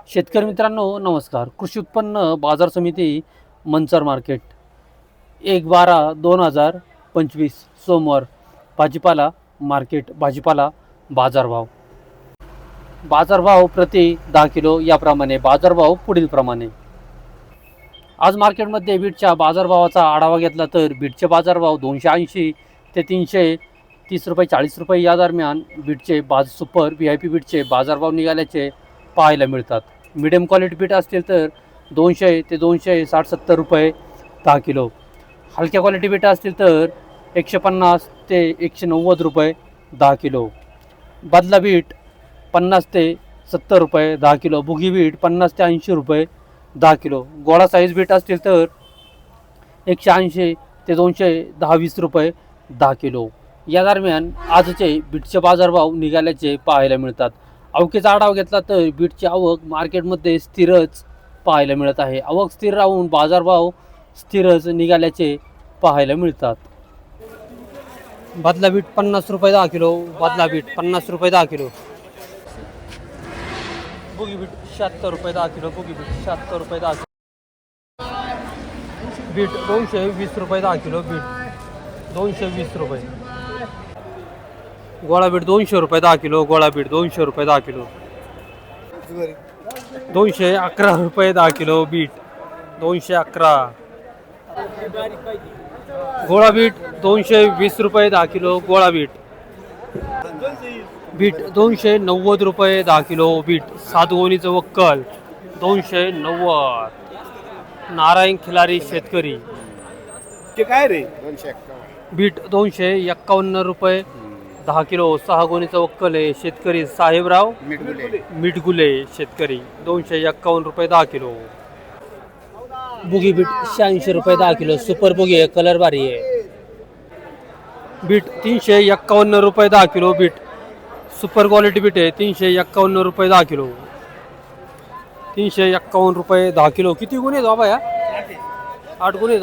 शेतकरी मित्रांनो नमस्कार. कृषी उत्पन्न बाजार समिती मंचर मार्केट 1/12/2025 सोमवार. भाजीपाला मार्केट. भाजीपाला बाजारभाव प्रति 10 किलो याप्रमाणे. बाजारभाव पुढील प्रमाणे. आज मार्केटमध्ये बीटच्या बाजारभावाचा आढावा घेतला तर बीटचे बाजारभाव 280 ते 330 रुपये 40 रुपये या दरम्यान बीटचे सुपर VIP बीटचे बाजारभाव निघाल्याचे पाहायला मिळतात. मीडियम क्वालिटी बीट असतील तर 200 ते 260-70 रुपये 10 किलो. हलक्या क्वालिटी बीट असतील तर 150 ते 190 रुपये 10 किलो. बदला बीट 50 ते 70 रुपये 10 किलो. बुगी बीट 50 ते 80 रुपये 10 किलो. गोळा साईज बीट असतील तर 180 ते 210-20 रुपये 10 किलो. या दरम्यान आजचे बीटचे बाजारभाव निघाल्याचे पाहायला मिळतात. आवकेचा आढावा घेतला तर बीटची आवक मार्केटमध्ये स्थिरच पाहायला मिळत आहे. आवक स्थिर राहून बाजारभाव स्थिरच निघाल्याचे पाहायला मिळतात. बदला बीट 50 रुपये 10 किलो. बदला बीट 50 रुपये 10 किलो. बुगी बीट 76 रुपये 10 किलो. बुगी बीट 76 रुपये 10 किलो. बीट 220 रुपये 10 किलो. बीट 220 रुपये. गोळा बीट 200 रुपये 10 किलो. गोळा बीट 200 रुपये 10 किलो. 211 रुपये 10 किलो. बीट 211. गोळा बीट 220 रुपये 10 किलो. गोळा बीट. बीट 290 रुपये 10 किलो. बीट. सातगोणीचं वक्कल 290. नारायण खिलारी शेतकरी. ते काय रे? बीट 251 रुपये 10 किलो. सहा गोणीचं वक्कल आहे शेतकरी साहेबराव मिठगुले शेतकरी 251 रुपये 10 किलो. बुगी बीट 86 रुपये 10 किलो. सुपर बुगी आहे, कलर भारी आहे. बीट 351 रुपये 10 किलो. बीट सुपर क्वालिटी बीट आहे 351 रुपये 10 किलो. 351 रुपये 10 किलो. किती गुन्हे बाबा या? 8 गुन्हे.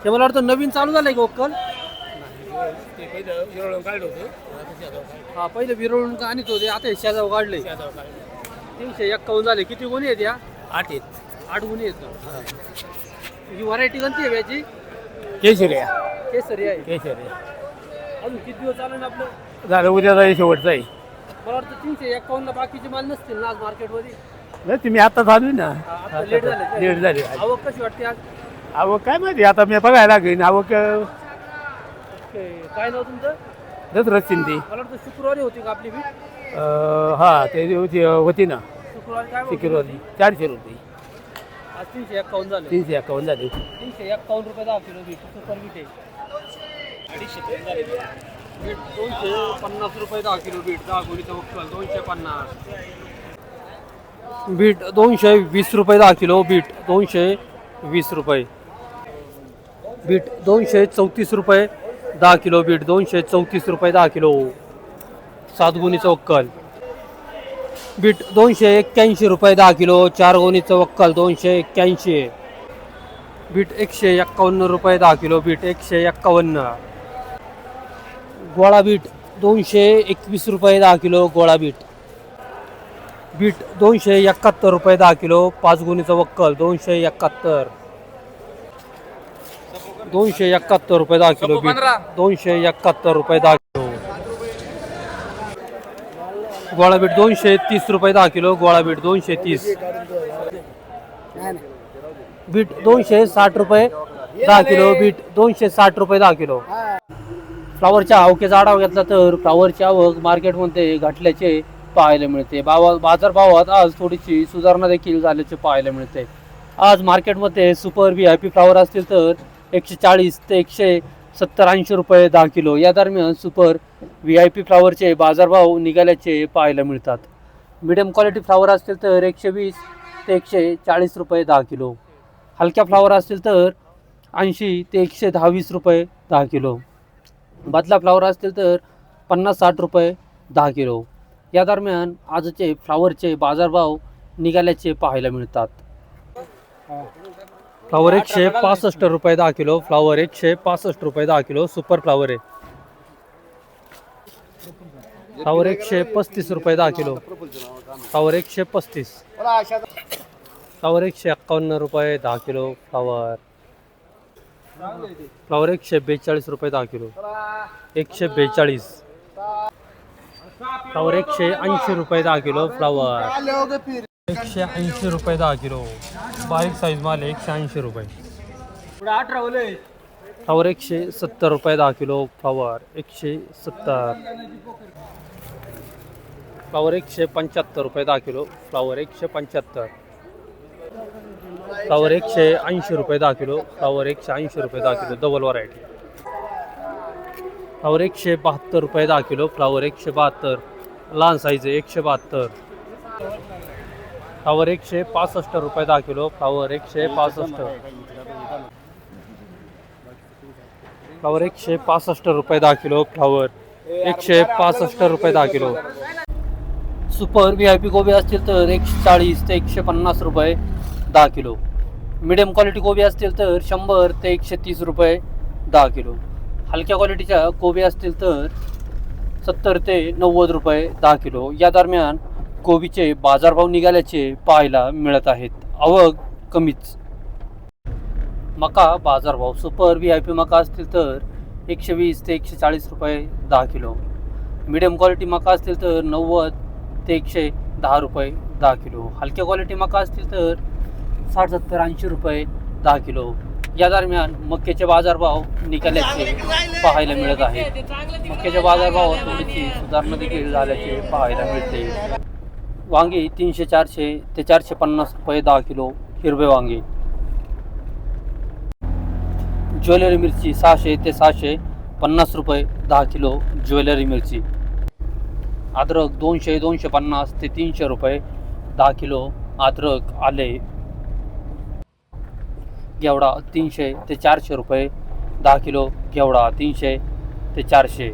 हे मला वाटतं नवीन चालू झालंय का वक्कल? हा, पहिले विरळून आणत होते, आता शेजाव काढले. 351 झाले. किती गुन्हे आहेत या? 8 गुन्हे आहेत. ही व्हरायटी कोणती आहे याची? केशरी केसरी आहे. केशरी अजून किती दिवस चालेल आपलं? झालं, उद्या जाईल, शेवटचा आहे. मला वाटतं 351 ला बाकीचे माल नसतील ना आज मार्केटमध्ये? नाही, तुम्ही आता चालू ना. आता लेट झाले. लेट झाली. आवक कशी वाटते आज? आवक काय माहिती, आता मी बघायला लागेल. आवक काय नाव तुमचं? दसरथ शिंदे. मला वाटतं शुक्रवारी होती का आपली बीट? हा, ते होती ना शुक्रवारी काय शुक्रवारी 400 रुपये. आज 351 झाले. 351 झाले. 351 रुपये 10 किलो बीट. सुपर बीट आहे. बीट 250 रुपये 10 किलो. बीट 10 गोळीचं वक्कल 250. बीट 220 रुपये 10 किलो. बीट 220 रुपये. बीट 234 रुपये 10 किलो. बीट 234 रुपये 10 किलो. सातगुणीचं वक्कल. बीट 281 रुपये 10 किलो. 4 गोणीचं वक्कल 281. बीट 151 रुपये 10 किलो. बीट 151. गोळा बीट 221 रुपये 10 किलो. गोळा बीट. बीट 271 रुपये 10 किलो. 5 गुणीचं वक्कल 271. 271 रुपये 10 किलो. बीट 271 रुपये 10 किलो. गोळा बीट 230 रुपये 10 किलो. गोळा बीट 230. बीट 260 रुपये 10 किलो. बीट 260 रुपये 10 किलो. फ्लावरच्या आवकेचा आढावा घेतला तर फ्लावरची आवक मार्केटमध्ये घटल्याचे पाहायला मिळते. बाजारभावात आज थोडीशी सुधारणा देखील झाल्याचे पाहायला मिळते. आज मार्केटमध्ये सुपर VIP फ्लावर असतील तर 140 ते 170-80 रुपये 10 किलो या दरम्यान सुपर VIP फ्लावरचे बाजारभाव निघाल्याचे पाहायला मिळतात. मीडियम क्वालिटी फ्लावर असतील तर 120 ते 140 रुपये 10 किलो. हलक्या फ्लावर असतील तर 80 ते 110-20 रुपये 10 किलो. बदला फ्लावर असतील तर 50-60 रुपये 10 किलो. या दरम्यान आजचे फ्लावरचे बाजारभाव निघाल्याचे पाहायला मिळतात. फ्लावर 165 रुपये 10 किलो. फ्लावर 165 रुपये 10 किलो. सुपर फ्लावर आहे. फ्लावर 135 रुपये 10 किलो. फ्लावर 135. फ्लावर 151 रुपये 10 किलो. फ्लावर 142 रुपये 10 किलो. 142. फ्लावर 180 रुपये 10 किलो. फ्लावर 180 रुपये 10 किलो. बारीक साईज माल 180 रुपये. फ्लावर 170 रुपये 10 किलो. फ्लावर 170. फ्लावर 175 रुपये 10 किलो. फ्लावर 175. फ्लावर 180 रुपये 10 किलो. फ्लावर 180 रुपये 10 किलो. Double variety. फ्लावर 172 रुपये 10 किलो. फ्लावर 172. लहान साईज 172. फ्लावर 165 रुपये 10 किलो. फ्लावर 165. फ्लावर 165 रुपये 10 किलो. फ्लावर 165 रुपये 10 किलो. सुपर VIP गोबी असतील तर 140 ते 150 रुपये 10 किलो. मिडियम क्वालिटी कोबी असतील तर 100 ते 130 रुपये 10 किलो. हलक्या क्वालिटीच्या कोबी असतील तर 70 ते 90 रुपये 10 किलो. या दरम्यान कोबीचे बाजारभाव निघाल्याचे पाहायला मिळत आहेत. आवक कमीच. मका बाजारभाव. सुपर VIP मका असतील तर 120 ते 140 रुपये 10 किलो. मिडियम क्वालिटी मका असतील तर 90 ते 110 रुपये 10 किलो. हलक्या क्वालिटी मका असतील तर 60, 70, 80 रुपये 10 किलो. या दरम्यान मक्याचे बाजारभाव निघाल्याचे पाहायला मिळत आहेत. मक्याच्या बाजारभावात थोडीशी सुधारणा देखील झाल्याचे पाहायला मिळते. वांगी 300, 400 ते 450 रुपये 10 किलो. हिरवे वांगे. ज्वेलरी मिरची 600 ते 650 रुपये 10 किलो. ज्वेलरी मिरची. अद्रक 200, 250 ते 300 रुपये 10 किलो. अद्रक. आले. घेवडा 300 ते 400 रुपये 10 किलो. घेवडा 300 ते 400.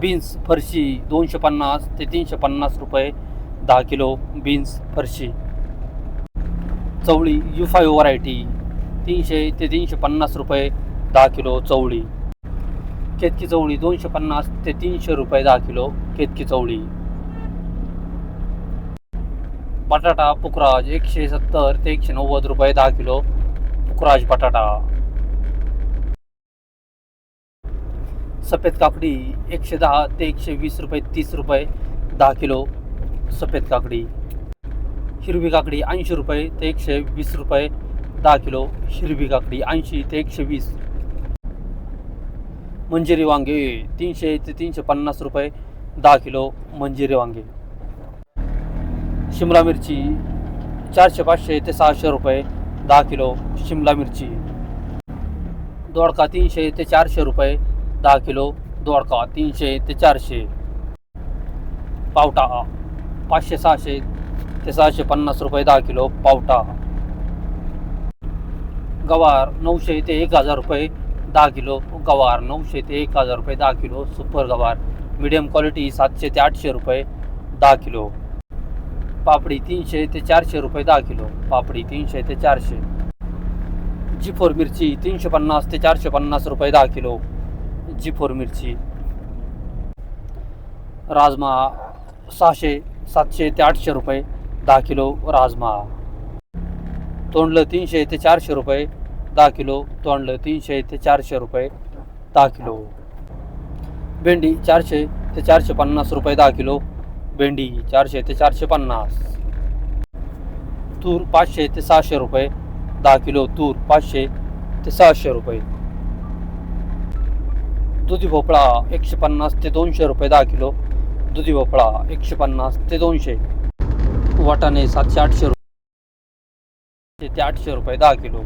बीन्स फरशी 250 ते 350 रुपये 10 किलो. बीन्स फरशी. चवळी U5 व्हरायटी 300 ते 350 रुपये 10 किलो. चवळी. केतकी चवळी 250 ते 300 रुपये 10 किलो. केतकी चवळी. बटाटा पुखराज 170 ते 190 रुपये 10 किलो. पुखराज बटाटा. सफेद काकडी 110 ते 120 रुपये 30 रुपये 10 किलो. सफेद काकडी. हिरवी काकडी 80 रुपये ते 120 रुपये 10 किलो. हिरवी काकडी 80 ते 120. मंजिरी वांगे 300 ते 350 रुपये 10 किलो. मंजिरी वांगे. शिमला मिरची 400, 500 ते 600 रुपये 10 किलो. शिमला मिरची. दोडका 300 ते 400 रुपये 10 किलो. दोडका 300 ते 400. पावटा 500, 600 ते 650 रुपये 10 किलो. पावटा. गवार 900 ते 1000 रुपये 10 किलो. गवार 900 ते 1000 रुपये 10 किलो. सुपर गवार. मीडियम क्वालिटी 700 ते 800 रुपये 10 किलो. पापडी 300 ते 400 रुपये 10 किलो. पापडी 300 ते 400. G4 मिरची 350 ते 450 रुपये 10 किलो. G4 मिरची. राजमा 600, 700 ते 800 रुपये 10 किलो. राजमा. तोंडलं 300 ते 400 रुपये 10 किलो. तोंडलं 300 ते 400 रुपये 10 किलो. भेंडी 400 ते 450 रुपये 10 किलो. भेंडी 400 ते 450. तूर 500 ते 600 रुपये 10 किलो. तूर 500 ते 600 रुपये. दुधी भोपळा 150 ते 200 रुपये 10 किलो. दुधी भोपळा 150 ते 200. वाटाणे 700, 800 रुपये ते 800 रुपये 10 किलो.